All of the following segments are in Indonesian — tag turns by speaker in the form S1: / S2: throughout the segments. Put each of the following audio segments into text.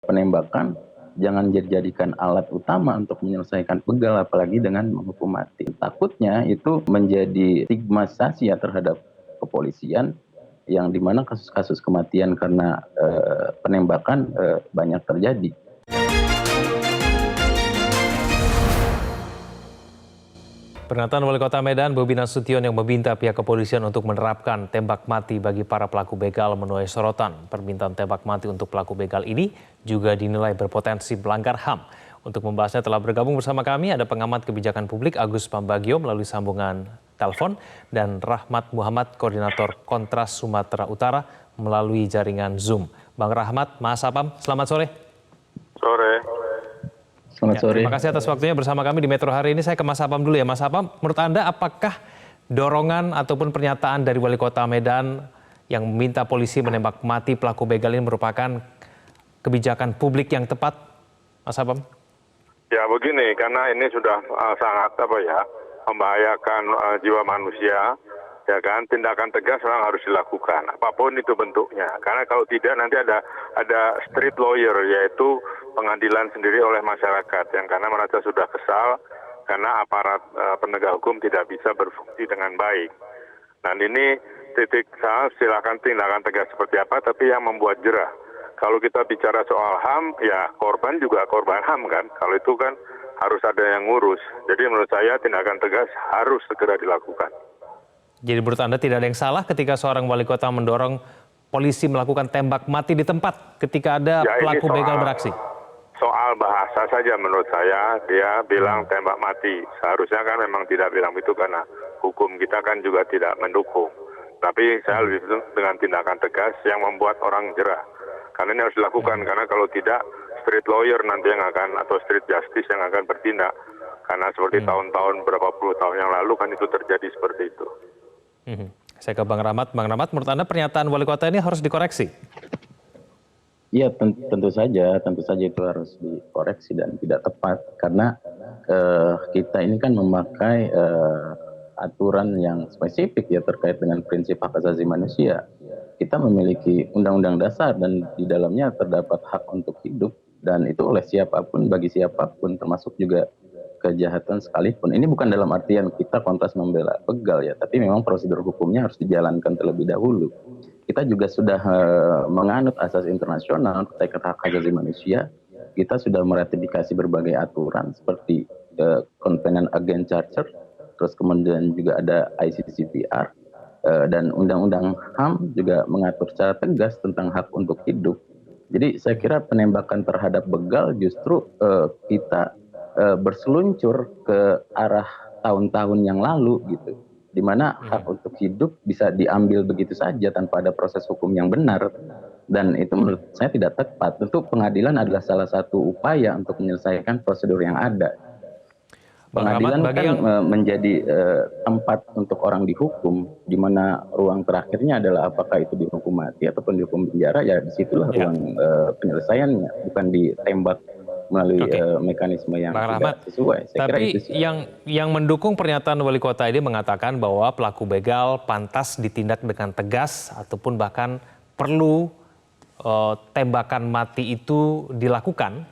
S1: penembakan jangan dijadikan alat utama untuk menyelesaikan begal, apalagi dengan menghukum mati. Takutnya itu menjadi stigmatisasi ya terhadap kepolisian, yang dimana kasus-kasus kematian karena penembakan banyak terjadi.
S2: Pernyataan Wali Kota Medan Bobi Nasution yang meminta pihak kepolisian untuk menerapkan tembak mati bagi para pelaku begal menuai sorotan. Permintaan tembak mati untuk pelaku begal ini juga dinilai berpotensi melanggar HAM. Untuk membahasnya telah bergabung bersama kami ada pengamat kebijakan publik Agus Pambagio melalui sambungan telepon dan Rahmat Muhammad, Koordinator Kontras Sumatera Utara melalui jaringan Zoom. Bang Rahmat, Mas Apam, selamat sore.
S3: Sore.
S1: Selamat sore.
S2: Terima kasih atas waktunya bersama kami di Metro hari ini. Saya ke Mas Apam dulu ya. Mas Apam, menurut Anda apakah dorongan ataupun pernyataan dari Wali Kota Medan yang meminta polisi menembak mati pelaku begal ini merupakan kebijakan publik yang tepat, Mas Apam?
S3: Ya begini, karena ini sudah sangat membahayakan jiwa manusia, ya kan, tindakan tegas memang harus dilakukan, apapun itu bentuknya. Karena kalau tidak nanti ada street lawyer, yaitu pengadilan sendiri oleh masyarakat yang karena merasa sudah kesal karena aparat penegak hukum tidak bisa berfungsi dengan baik. Dan ini titik silakan tindakan tegas seperti apa, tapi yang membuat jerah. Kalau kita bicara soal HAM, ya korban juga korban HAM kan. Kalau itu kan harus ada yang ngurus. Jadi menurut saya tindakan tegas harus segera dilakukan.
S2: Jadi menurut Anda tidak ada yang salah ketika seorang wali kota mendorong polisi melakukan tembak mati di tempat ketika ada pelaku begal beraksi?
S3: Soal bahasa saja menurut saya, dia bilang tembak mati. Seharusnya kan memang tidak bilang itu karena hukum kita kan juga tidak mendukung. Tapi saya lebih dengan tindakan tegas yang membuat orang jerah. Karena ini harus dilakukan, karena kalau tidak street lawyer nanti yang akan, atau street justice yang akan bertindak. Karena seperti tahun-tahun berapa puluh tahun yang lalu kan itu terjadi seperti itu.
S2: Saya ke Bang Rahmat. Bang Rahmat, menurut Anda pernyataan wali kota ini harus dikoreksi?
S1: Iya, tentu saja itu harus dikoreksi dan tidak tepat. Karena kita ini kan memakai aturan yang spesifik ya terkait dengan prinsip hak asasi manusia. Kita memiliki undang-undang dasar dan di dalamnya terdapat hak untuk hidup, dan itu oleh siapapun, bagi siapapun, termasuk juga kejahatan sekalipun. Ini bukan dalam artian kita kontras membela begal ya, tapi memang prosedur hukumnya harus dijalankan terlebih dahulu. Kita juga sudah menganut asas internasional terkait hak asasi manusia. Kita sudah meratifikasi berbagai aturan seperti Covenant Against Torture, terus kemudian juga ada ICCPR, dan Undang-Undang HAM juga mengatur secara tegas tentang hak untuk hidup. Jadi saya kira penembakan terhadap begal justru kita berseluncur ke arah tahun-tahun yang lalu gitu, di mana hak untuk hidup bisa diambil begitu saja tanpa ada proses hukum yang benar, dan itu menurut saya tidak tepat. Tentu pengadilan adalah salah satu upaya untuk menyelesaikan prosedur yang ada. Pengadilan kan menjadi tempat untuk orang dihukum, di mana ruang terakhirnya adalah apakah itu dihukum mati ataupun dihukum penjara, ya disitulah ruang penyelesaiannya, bukan ditembak melalui mekanisme yang tidak sesuai. Saya
S2: tapi
S1: kira itu
S2: yang mendukung pernyataan wali kota ini mengatakan bahwa pelaku begal pantas ditindak dengan tegas ataupun bahkan perlu tembakan mati itu dilakukan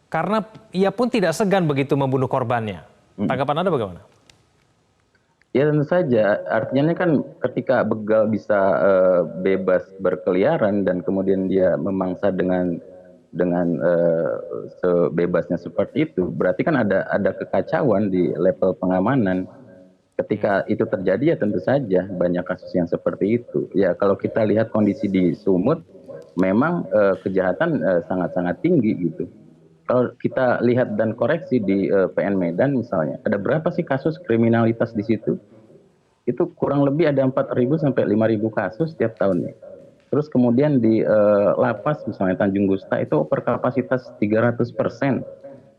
S2: karena ia pun tidak segan begitu membunuh korbannya. Tanggapan Anda bagaimana?
S1: Ya tentu saja, artinya kan ketika begal bisa bebas berkeliaran dan kemudian dia memangsa dengan sebebasnya seperti itu, berarti kan ada kekacauan di level pengamanan. Ketika itu terjadi ya tentu saja banyak kasus yang seperti itu. Ya kalau kita lihat kondisi di Sumut, memang kejahatan sangat-sangat tinggi gitu. Kalau kita lihat dan koreksi di PN Medan misalnya, ada berapa sih kasus kriminalitas di situ? Itu kurang lebih ada 4.000 sampai 5.000 kasus setiap tahunnya. Terus kemudian di lapas misalnya Tanjung Gusta itu overkapasitas 300%.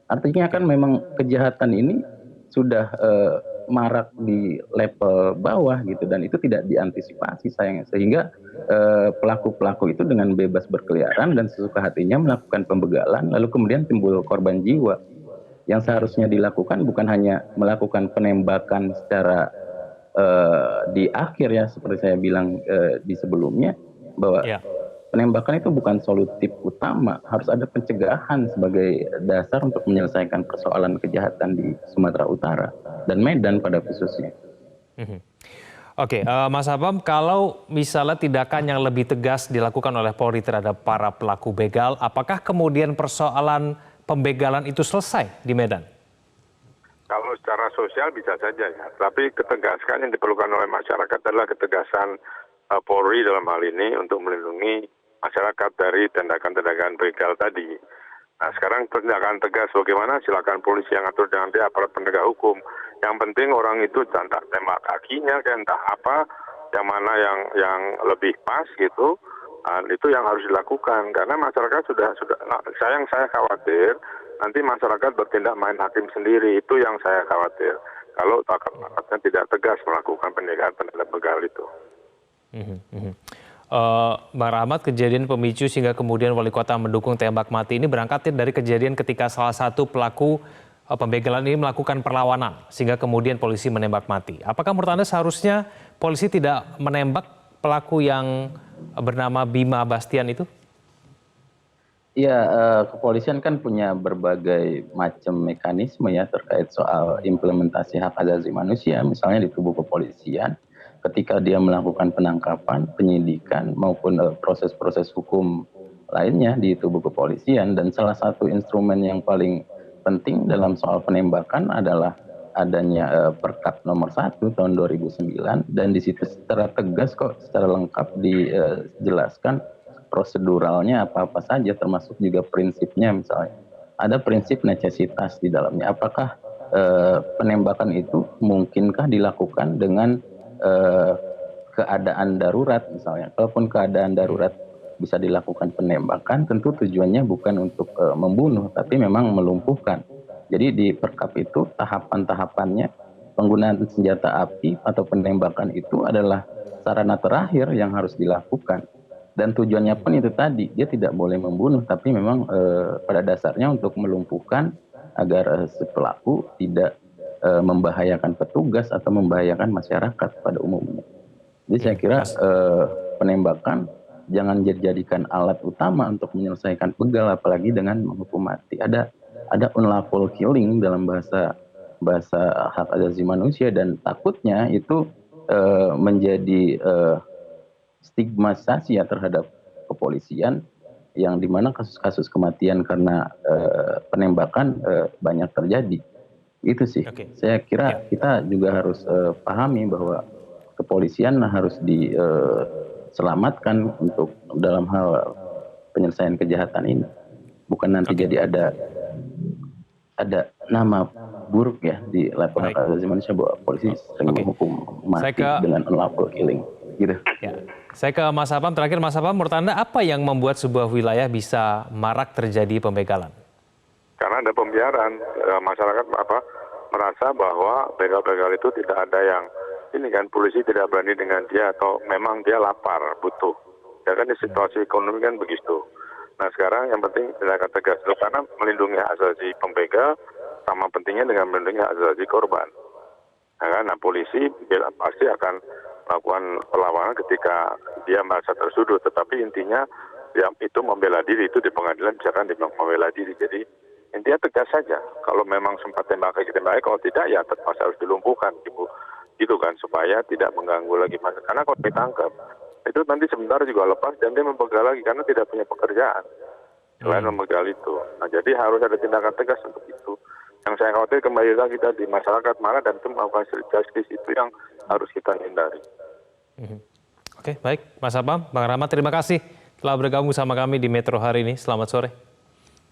S1: Artinya kan memang kejahatan ini sudah marak di level bawah gitu, dan itu tidak diantisipasi sayangnya, sehingga pelaku-pelaku itu dengan bebas berkeliaran dan sesuka hatinya melakukan pembegalan, lalu kemudian timbul korban jiwa. Yang seharusnya dilakukan bukan hanya melakukan penembakan secara di akhir ya, seperti saya bilang di sebelumnya, bahwa penembakan itu bukan solutif utama, harus ada pencegahan sebagai dasar untuk menyelesaikan persoalan kejahatan di Sumatera Utara dan Medan pada khususnya.
S2: Mhm. Oke, Mas Abam, kalau misalnya tindakan yang lebih tegas dilakukan oleh Polri terhadap para pelaku begal, apakah kemudian persoalan pembegalan itu selesai di Medan?
S3: Kalau secara sosial bisa saja ya, tapi ketegasan yang diperlukan oleh masyarakat adalah ketegasan Polri dalam hal ini untuk melindungi masyarakat dari tindakan-tindakan begal tadi. Nah sekarang tindakan tegas bagaimana, silakan polisi yang atur dengan dia, aparat penegak hukum. Yang penting orang itu entah tembak kakinya, entah apa, yang mana yang lebih pas gitu, itu yang harus dilakukan. Karena masyarakat sudah saya khawatir nanti masyarakat bertindak main hakim sendiri, itu yang saya khawatir. Kalau aparatnya tidak tegas melakukan pencegahan terhadap begal itu.
S2: Bang Rahmat, kejadian pemicu sehingga kemudian wali kota mendukung tembak mati ini berangkat dari kejadian ketika salah satu pelaku pembegalan ini melakukan perlawanan sehingga kemudian polisi menembak mati. Apakah menurut Anda seharusnya polisi tidak menembak pelaku yang bernama Bima Bastian itu?
S1: Ya, kepolisian kan punya berbagai macam mekanisme ya terkait soal implementasi hak asasi manusia, misalnya di tubuh kepolisian, ketika dia melakukan penangkapan, penyidikan, maupun proses-proses hukum lainnya di tubuh kepolisian. Dan salah satu instrumen yang paling penting dalam soal penembakan adalah adanya Perkap nomor 1 tahun 2009, dan di situ secara tegas kok, secara lengkap dijelaskan proseduralnya apa-apa saja, termasuk juga prinsipnya. Misalnya ada prinsip necesitas di dalamnya. Apakah penembakan itu mungkinkah dilakukan dengan keadaan darurat misalnya. Kalaupun keadaan darurat bisa dilakukan penembakan, tentu tujuannya bukan untuk membunuh, tapi memang melumpuhkan. Jadi di Perkap itu tahapan-tahapannya penggunaan senjata api atau penembakan itu adalah sarana terakhir yang harus dilakukan. Dan tujuannya pun itu tadi, dia tidak boleh membunuh, tapi memang pada dasarnya untuk melumpuhkan agar si pelaku tidak membahayakan petugas atau membahayakan masyarakat pada umumnya. Jadi saya kira penembakan jangan dijadikan alat utama untuk menyelesaikan begal, apalagi dengan menghukum mati. Ada unlawful killing dalam bahasa hak asasi manusia, dan takutnya itu menjadi stigmatisasi ya terhadap kepolisian, yang dimana kasus-kasus kematian karena penembakan banyak terjadi. Itu sih. Saya kira kita juga harus pahami bahwa kepolisian harus diselamatkan untuk dalam hal penyelesaian kejahatan ini. Bukan nanti jadi ada nama buruk ya di level hak asasi manusia bahwa polisi sering menghukum mati dengan unlawful killing. Gitu.
S2: Ya. Saya ke Mas Abam, terakhir Mas Abam, menurut Anda apa yang membuat sebuah wilayah bisa marak terjadi pembegalan?
S3: Karena ada pembiaran, masyarakat merasa bahwa begal-begal itu tidak ada yang ini kan, polisi tidak berani dengan dia atau memang dia lapar, butuh. Ya kan di situasi ekonomi kan begitu. Nah sekarang yang penting tindakan tegas karena melindungi hak asasi pembegal sama pentingnya dengan melindungi hak asasi korban. Nah polisi pasti akan melakukan perlawanan ketika dia merasa tersudut, tetapi intinya yang itu membela diri, itu di pengadilan misalkan dia membela diri. Jadi intinya tegas saja, kalau memang sempat tembak, kalau tidak ya terpaksa harus dilumpuhkan gitu kan, supaya tidak mengganggu lagi masyarakat. Karena kalau ditangkap itu nanti sebentar juga lepas dan dia membegal lagi karena tidak punya pekerjaan selain membegal itu. Nah jadi harus ada tindakan tegas untuk itu. Yang saya khawatir kembali lagi tadi, masyarakat marah dan itu melakukan street justice, itu yang harus kita hindari.
S2: Oke, baik. Mas Abam, Bang Rahmat, terima kasih telah bergabung sama kami di Metro hari ini. Selamat sore.